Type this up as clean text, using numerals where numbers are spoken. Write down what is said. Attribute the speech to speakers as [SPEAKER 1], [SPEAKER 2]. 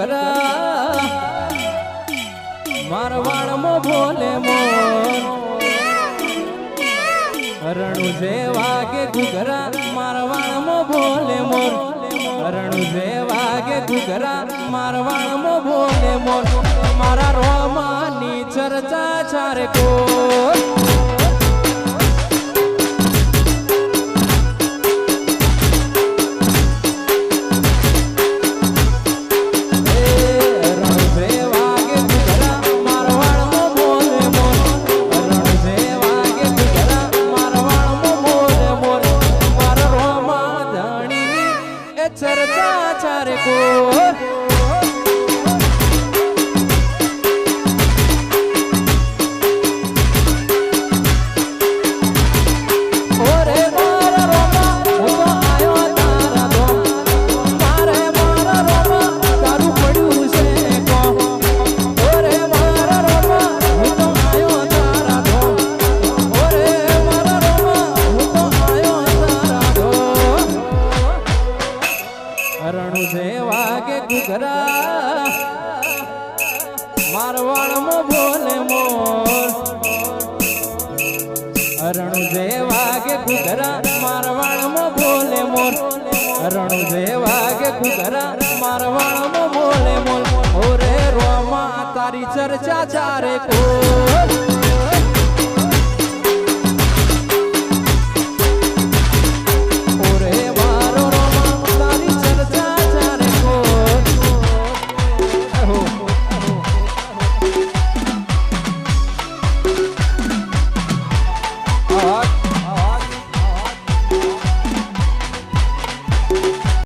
[SPEAKER 1] ઘુઘરા મારવાડમાં બોલે મોર રણુ જે વાગે ઘુઘરા મારવાડમાં બોલે મોર રણુ જે વાગે ઘુઘરા મારવાડમાં બોલે મોર મારા રોમાની ચર્ચા ચારે કોર चर्चा चारे को રણુ જે વાગે ઘુઘરા મારવાડમાં બોલે મોર રણુ જે વાગે ઘુઘરા મારવાડમાં બોલે મોર રણુ જે વાગે ઘુઘરા મારવાડમાં બોલે મોર ઓરે રોમા તારી ચર્ચા ચારે કોર